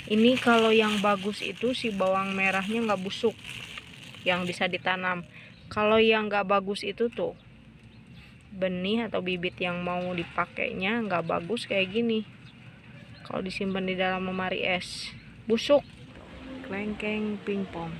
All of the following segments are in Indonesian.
Ini kalau yang bagus itu si bawang merahnya nggak busuk, yang bisa ditanam. Kalau yang nggak bagus itu tuh benih atau bibit yang mau dipakainya nggak bagus kayak gini. Kalau disimpan di dalam lemari es, busuk, kelengkeng pingpong.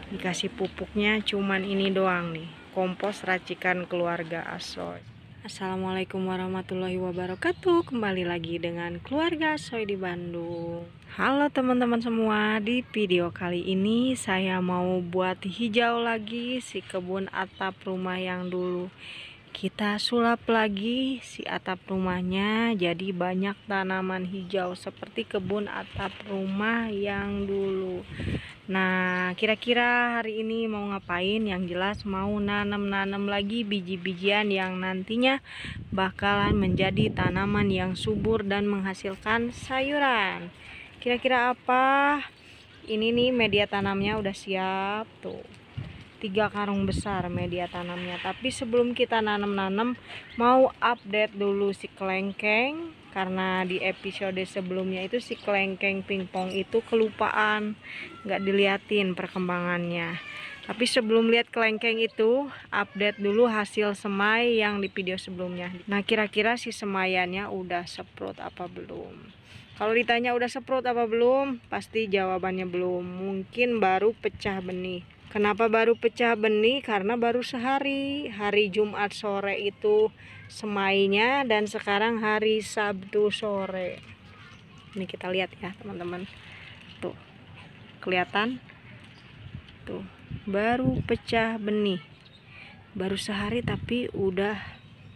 Dikasih pupuknya cuman ini doang nih, kompos racikan keluarga Asoy. Assalamualaikum warahmatullahi wabarakatuh. Kembali lagi dengan keluarga Asoy di Bandung. Halo teman-teman semua, di video kali ini saya mau buat hijau lagi si kebun atap rumah yang dulu. Kita sulap lagi si atap rumahnya jadi banyak tanaman hijau seperti kebun atap rumah yang dulu. Nah, kira-kira hari ini mau ngapain? Yang jelas mau nanam-nanam lagi biji-bijian yang nantinya bakalan menjadi tanaman yang subur dan menghasilkan sayuran. Kira-kira apa? Ini nih media tanamnya udah siap tuh. 3 karung besar media tanamnya. Tapi sebelum kita nanam-nanam, mau update dulu si kelengkeng, karena di episode sebelumnya itu si kelengkeng pingpong itu kelupaan, nggak diliatin perkembangannya. Tapi sebelum lihat kelengkeng itu, update dulu hasil semai yang di video sebelumnya. Nah, kira-kira si semaiannya udah seprot apa belum? Kalau ditanya udah seprot apa belum, pasti jawabannya belum. Mungkin baru pecah benih. Kenapa baru pecah benih? Karena baru sehari, hari Jumat sore itu semainya, dan sekarang hari Sabtu sore. Ini kita lihat ya teman-teman. Tuh, kelihatan? Tuh, baru pecah benih. Baru sehari tapi udah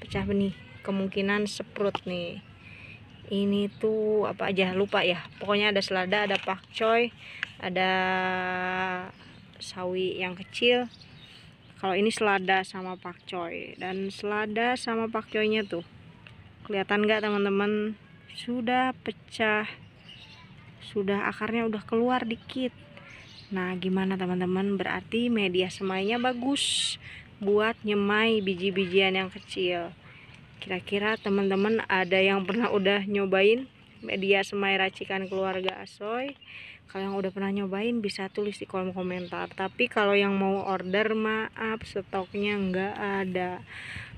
pecah benih. Kemungkinan seprut nih. Ini tuh apa aja lupa ya. Pokoknya ada selada, ada pakcoy, ada sawi yang kecil. Kalau ini selada sama pakcoy, dan selada sama pakcoynya tuh kelihatan nggak teman-teman, sudah pecah, sudah akarnya udah keluar dikit. Nah, gimana teman-teman? Berarti media semainya bagus buat nyemai biji-bijian yang kecil. Kira-kira teman-teman ada yang pernah udah nyobain media semai racikan keluarga Asoy? Kalau yang udah pernah nyobain bisa tulis di kolom komentar. Tapi kalau yang mau order, maaf stoknya nggak ada.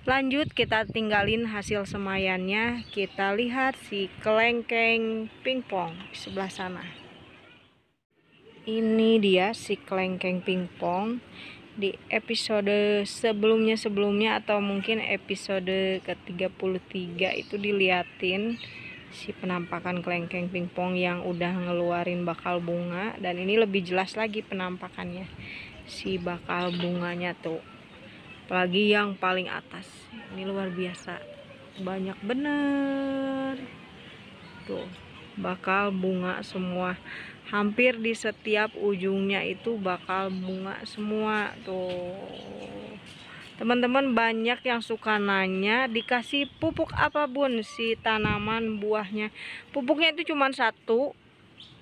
Lanjut, kita tinggalin hasil semaiannya. Kita lihat si kelengkeng pingpong di sebelah sana. Ini dia si kelengkeng pingpong. Di episode sebelumnya atau mungkin episode ke-33 itu diliatin si penampakan kelengkeng pingpong yang udah ngeluarin bakal bunga, dan ini lebih jelas lagi penampakannya si bakal bunganya tuh, apalagi yang paling atas ini luar biasa, banyak bener tuh bakal bunga semua. Hampir di setiap ujungnya itu bakal bunga semua tuh. Teman-teman banyak yang suka nanya dikasih pupuk apa bun si tanaman buahnya. Pupuknya itu cuma satu,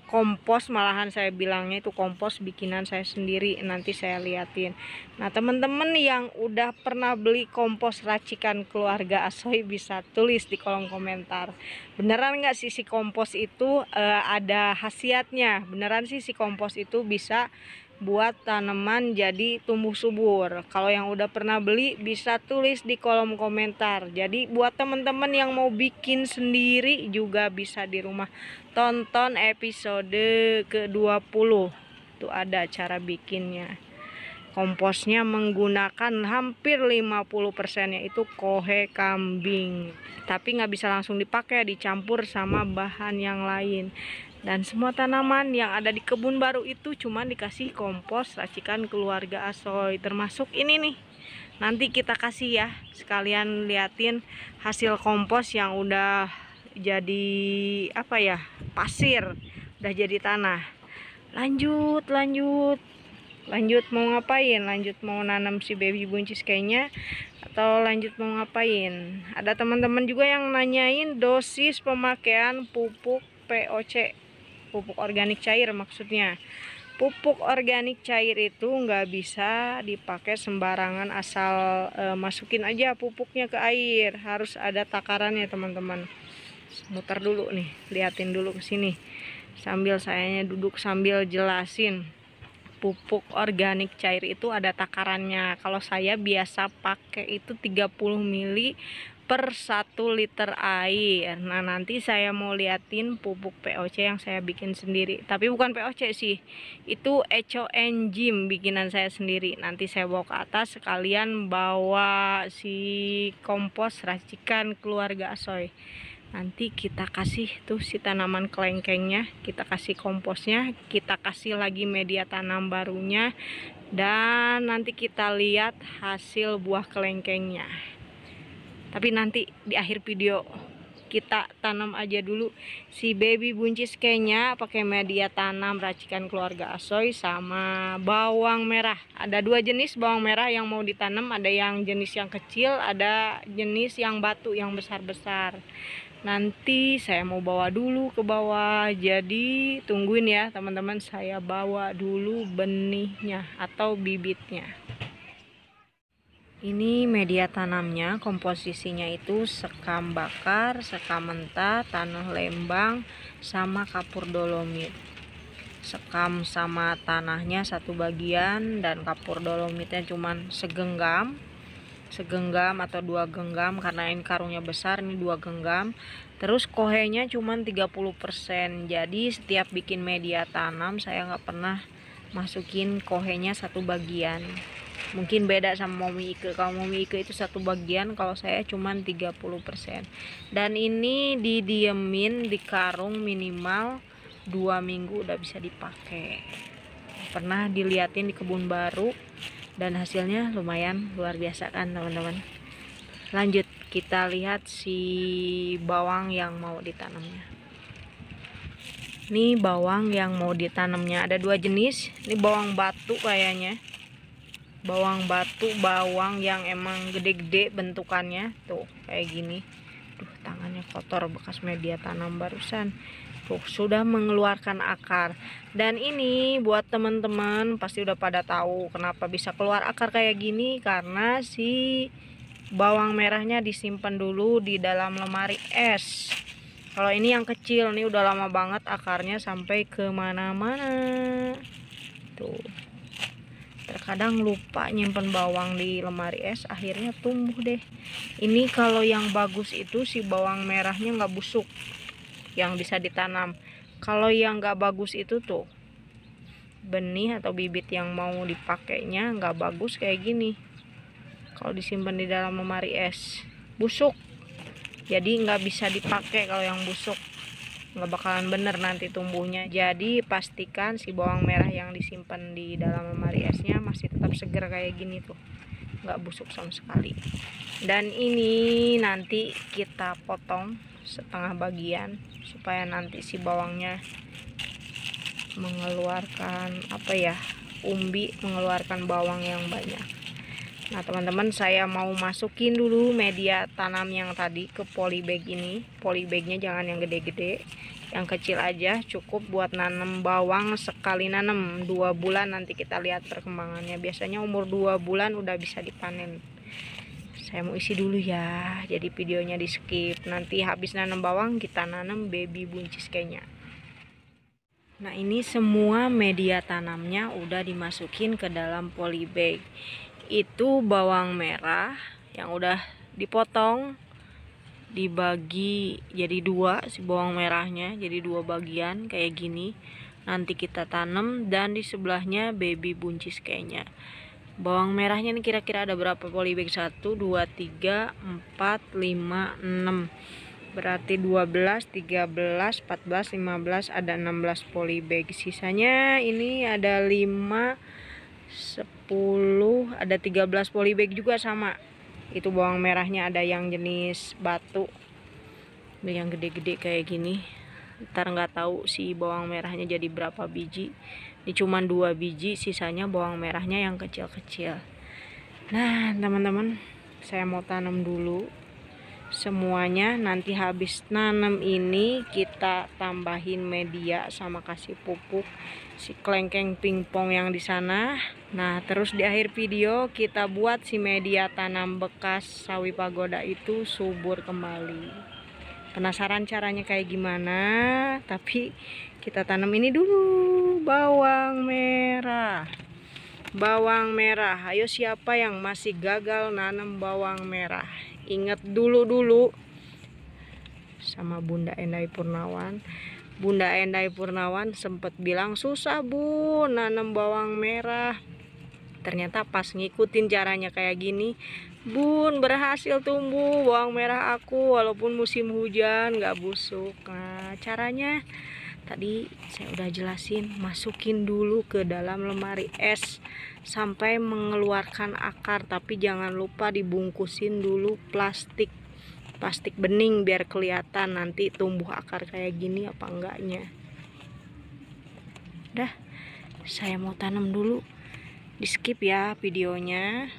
kompos, malahan saya bilangnya itu kompos bikinan saya sendiri, nanti saya liatin. Nah, teman-teman yang udah pernah beli kompos racikan keluarga Asoy bisa tulis di kolom komentar. Beneran nggak sih si kompos itu ada khasiatnya? Beneran sih si kompos itu bisa buat tanaman jadi tumbuh subur? Kalau yang udah pernah beli bisa tulis di kolom komentar. Jadi buat teman-teman yang mau bikin sendiri juga bisa di rumah. Tonton episode ke-20. Tuh ada cara bikinnya. Komposnya menggunakan hampir 50% yaitu kohe kambing. Tapi nggak bisa langsung dipakai, dicampur sama bahan yang lain. Dan semua tanaman yang ada di kebun baru itu cuma dikasih kompos racikan keluarga Asoy, termasuk ini nih. Nanti kita kasih ya, sekalian liatin hasil kompos yang udah jadi apa ya, pasir, udah jadi tanah. Lanjut mau ngapain? Lanjut mau nanam si baby buncis kayaknya, atau lanjut mau ngapain? Ada teman-teman juga yang nanyain dosis pemakaian pupuk POC, pupuk organik cair maksudnya. Pupuk organik cair itu nggak bisa dipakai sembarangan asal masukin aja pupuknya ke air, harus ada takarannya teman-teman. Muter dulu nih, liatin dulu ke sini. sambil sayanya duduk sambil jelasin. Pupuk organik cair itu ada takarannya. Kalau saya biasa pakai itu 30 ml per 1 liter air. Nah, nanti saya mau liatin pupuk POC yang saya bikin sendiri. Tapi bukan POC sih, itu Eco Enzim bikinan saya sendiri. Nanti saya bawa ke atas, sekalian bawa si kompos racikan keluarga Asoy. Nanti kita kasih tuh si tanaman kelengkengnya, kita kasih komposnya, kita kasih lagi media tanam barunya, dan nanti kita lihat hasil buah kelengkengnya. Tapi nanti di akhir video kita tanam aja dulu si baby buncis kenya pakai media tanam racikan keluarga Asoy sama bawang merah. Ada 2 jenis bawang merah yang mau ditanam, ada yang jenis yang kecil, ada jenis yang batu yang besar-besar. Nanti saya mau bawa dulu ke bawah, jadi tungguin ya teman-teman, saya bawa dulu benihnya atau bibitnya. Ini media tanamnya, komposisinya itu sekam bakar, sekam mentah, tanah lembang, sama kapur dolomit. Sekam sama tanahnya 1 bagian dan kapur dolomitnya cuman segenggam atau 2 genggam, karena ini karungnya besar, ini 2 genggam. Terus kohenya cuman 30%. Jadi setiap bikin media tanam saya nggak pernah masukin kohenya 1 bagian. Mungkin beda sama Momi Ike. Kalau Momi Ike itu 1 bagian, kalau saya cuman 30%. Dan ini didiemin di karung minimal 2 minggu udah bisa dipakai. Pernah diliatin di kebun baru dan hasilnya lumayan luar biasa kan teman-teman. Lanjut kita lihat si bawang yang mau ditanamnya. Ini bawang yang mau ditanamnya ada 2 jenis. Ini bawang batu kayaknya. Bawang batu, bawang yang emang gede-gede bentukannya tuh kayak gini. Duh, tangannya kotor bekas media tanam barusan. Tuh, sudah mengeluarkan akar. Dan ini buat teman-teman pasti udah pada tahu kenapa bisa keluar akar kayak gini, karena si bawang merahnya disimpan dulu di dalam lemari es. Kalau ini yang kecil nih udah lama banget akarnya sampai kemana-mana. Tuh, terkadang lupa nyimpen bawang di lemari es, akhirnya tumbuh deh. Ini kalau yang bagus itu si bawang merahnya nggak busuk, yang bisa ditanam. Kalau yang nggak bagus itu tuh benih atau bibit yang mau dipakainya nggak bagus kayak gini. Kalau disimpan di dalam lemari es busuk, jadi nggak bisa dipakai. Kalau yang busuk nggak bakalan bener nanti tumbuhnya. Jadi pastikan si bawang merah yang disimpan di dalam lemari esnya masih tetap seger kayak gini tuh, nggak busuk sama sekali. Dan ini nanti kita potong setengah bagian supaya nanti si bawangnya mengeluarkan umbi, mengeluarkan bawang yang banyak. Nah teman-teman, saya mau masukin dulu media tanam yang tadi ke polybag ini. Polybagnya jangan yang gede-gede, yang kecil aja, cukup buat nanam bawang sekali nanam 2 bulan. Nanti kita lihat perkembangannya, biasanya umur 2 bulan udah bisa dipanen. Saya mau isi dulu ya, jadi videonya di skip. Nanti habis nanam bawang kita nanam baby buncis kayaknya. Nah ini semua media tanamnya udah dimasukin ke dalam polybag. Itu bawang merah yang udah dipotong, dibagi jadi 2 si bawang merahnya, jadi 2 bagian kayak gini. Nanti kita tanam, dan di sebelahnya baby buncis kayaknya. Bawang merahnya ini kira-kira ada berapa polybag? 1, 2, 3, 4, 5, 6. Berarti 12, 13, 14, 15, ada 16 polybag. Sisanya ini ada 5, 10, ada 13 polybag juga sama. Itu bawang merahnya ada yang jenis batu, yang gede-gede kayak gini. Ntar nggak tahu si bawang merahnya jadi berapa biji. Ini cuma 2 biji, sisanya bawang merahnya yang kecil-kecil. Nah teman-teman, saya mau tanam dulu semuanya. Nanti habis nanam ini kita tambahin media sama kasih pupuk si kelengkeng pingpong yang di sana. Nah terus di akhir video kita buat si media tanam bekas sawi pagoda itu subur kembali. Penasaran caranya kayak gimana? Tapi kita tanam ini dulu, bawang merah. Bawang merah. Ayo, siapa yang masih gagal nanam bawang merah? Ingat dulu sama Bunda Endai Purnawan. Bunda Endai Purnawan sempat bilang susah Bu nanam bawang merah. Ternyata pas ngikutin caranya kayak gini, Bun, berhasil tumbuh bawang merah aku walaupun musim hujan nggak busuk. Nah, caranya tadi saya udah jelasin, masukin dulu ke dalam lemari es sampai mengeluarkan akar, tapi jangan lupa dibungkusin dulu plastik bening biar kelihatan nanti tumbuh akar kayak gini apa enggaknya. Udah, saya mau tanam dulu. Di skip ya videonya.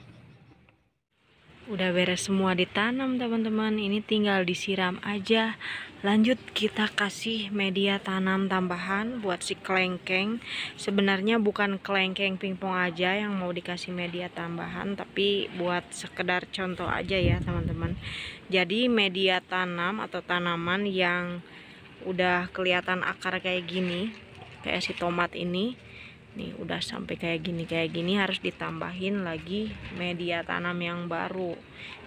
Udah beres semua ditanam teman-teman, ini tinggal disiram aja. Lanjut kita kasih media tanam tambahan buat si kelengkeng. Sebenarnya bukan kelengkeng pingpong aja yang mau dikasih media tambahan, tapi buat sekedar contoh aja ya teman-teman. Jadi media tanam atau tanaman yang udah kelihatan akar kayak gini, kayak si tomat ini nih, udah sampai kayak gini harus ditambahin lagi media tanam yang baru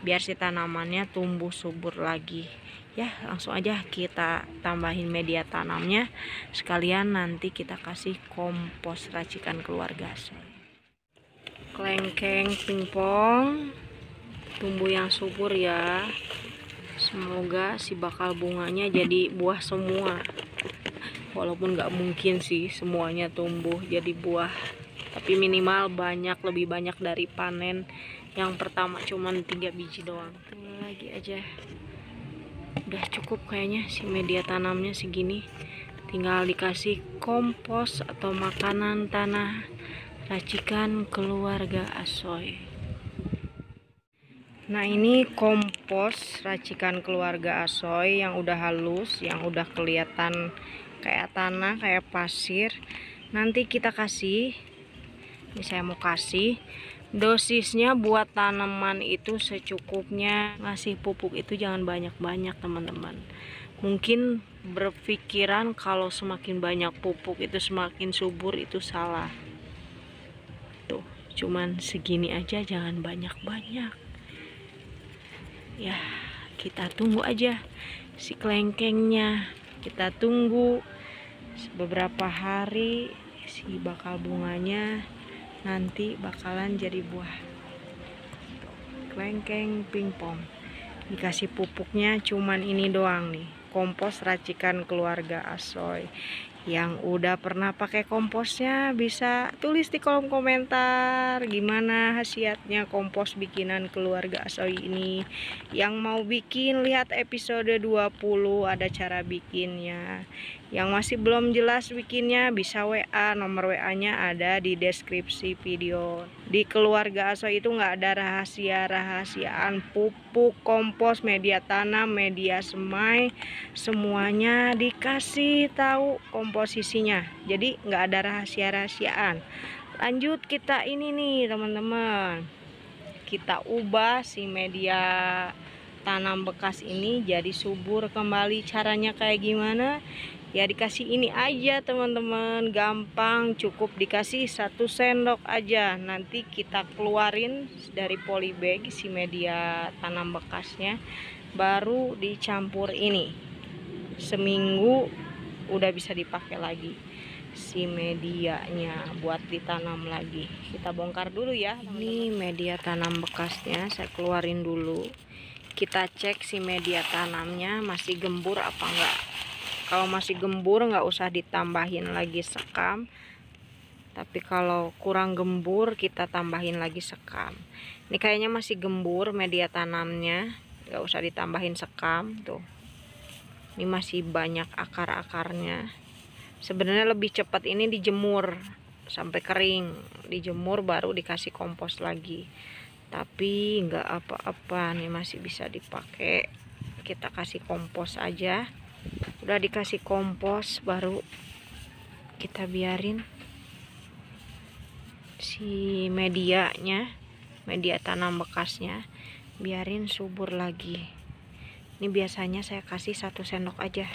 biar si tanamannya tumbuh subur lagi ya. Langsung aja kita tambahin media tanamnya, sekalian nanti kita kasih kompos racikan keluarga. Kelengkeng pingpong tumbuh yang subur ya, semoga si bakal bunganya jadi buah semua. Walaupun nggak mungkin sih semuanya tumbuh jadi buah, tapi minimal banyak, lebih banyak dari panen yang pertama cuman 3 biji doang. Tuh lagi aja, udah cukup kayaknya si media tanamnya segini. Tinggal dikasih kompos atau makanan tanah racikan keluarga Asoy. Nah, ini kompos racikan keluarga Asoy yang udah halus, yang udah kelihatan kayak tanah, kayak pasir. Nanti kita kasih, ini saya mau kasih dosisnya buat tanaman itu secukupnya. Ngasih pupuk itu jangan banyak-banyak teman-teman. Mungkin berpikiran kalau semakin banyak pupuk itu semakin subur, itu salah. Tuh, cuman segini aja, jangan banyak-banyak ya. Kita tunggu aja si kelengkengnya, kita tunggu beberapa hari, si bakal bunganya nanti bakalan jadi buah. Kelengkeng pingpong dikasih pupuknya cuman ini doang nih, kompos racikan keluarga Asoy. Yang udah pernah pakai komposnya bisa tulis di kolom komentar gimana khasiatnya kompos bikinan keluarga Asoy ini. Yang mau bikin lihat episode 20, ada cara bikinnya. Yang masih belum jelas bikinnya bisa WA, nomor WA-nya ada di deskripsi video. Di keluarga Asoy itu nggak ada rahasia-rahasiaan. Pupuk, kompos, media tanam, media semai, semuanya dikasih tahu komposisinya. Jadi nggak ada rahasia-rahasiaan. Lanjut kita ini nih teman-teman, kita ubah si media tanam bekas ini jadi subur kembali. Caranya kayak gimana? Ya dikasih ini aja teman-teman, gampang, cukup dikasih 1 sendok aja. Nanti kita keluarin dari polybag si media tanam bekasnya, baru dicampur ini. Seminggu udah bisa dipakai lagi si medianya buat ditanam lagi. Kita bongkar dulu ya teman-teman. Ini media tanam bekasnya saya keluarin dulu. Kita cek si media tanamnya masih gembur apa enggak. Kalau masih gembur nggak usah ditambahin lagi sekam, tapi kalau kurang gembur kita tambahin lagi sekam. Ini kayaknya masih gembur media tanamnya, nggak usah ditambahin sekam. Tuh, ini masih banyak akar-akarnya. Sebenarnya lebih cepat ini dijemur sampai kering, dijemur baru dikasih kompos lagi, tapi nggak apa-apa, nih masih bisa dipakai. Kita kasih kompos aja. Udah dikasih kompos baru kita biarin si medianya, media tanam bekasnya, biarin subur lagi. Ini biasanya saya kasih 1 sendok aja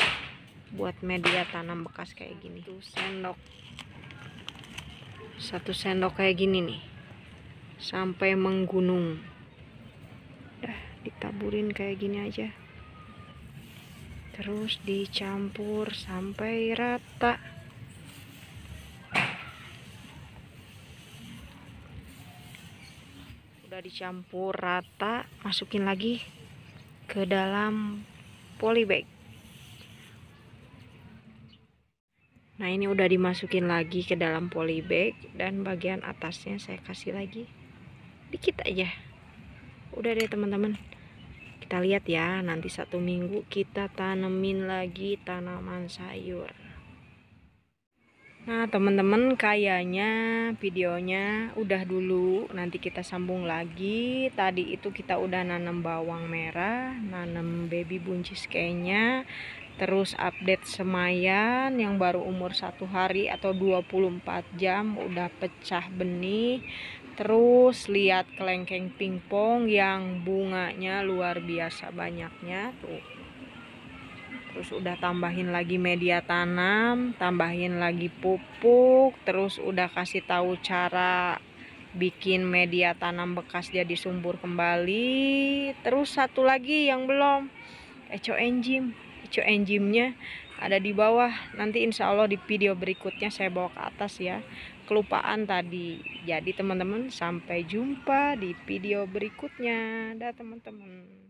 buat media tanam bekas kayak gini. 1 sendok kayak gini nih, sampai menggunung. Udah ditaburin kayak gini aja, terus dicampur sampai rata. Udah dicampur rata, masukin lagi ke dalam polybag. Nah, ini udah dimasukin lagi ke dalam polybag, dan bagian atasnya saya kasih lagi dikit aja. Udah deh teman-teman, kita lihat ya, nanti 1 minggu kita tanemin lagi tanaman sayur. Nah teman-teman, kayaknya videonya udah dulu, nanti kita sambung lagi. Tadi itu kita udah nanam bawang merah, nanam baby buncis kayaknya, terus update semayan yang baru umur 1 hari atau 24 jam udah pecah benih. Terus lihat kelengkeng pingpong yang bunganya luar biasa banyaknya tuh. Terus udah tambahin lagi media tanam, tambahin lagi pupuk, terus udah kasih tahu cara bikin media tanam bekas jadi subur kembali. Terus satu lagi yang belum, eco enzimnya ada di bawah. Nanti insya Allah di video berikutnya saya bawa ke atas ya, kelupaan tadi. Jadi teman-teman, sampai jumpa di video berikutnya. Dah teman-teman.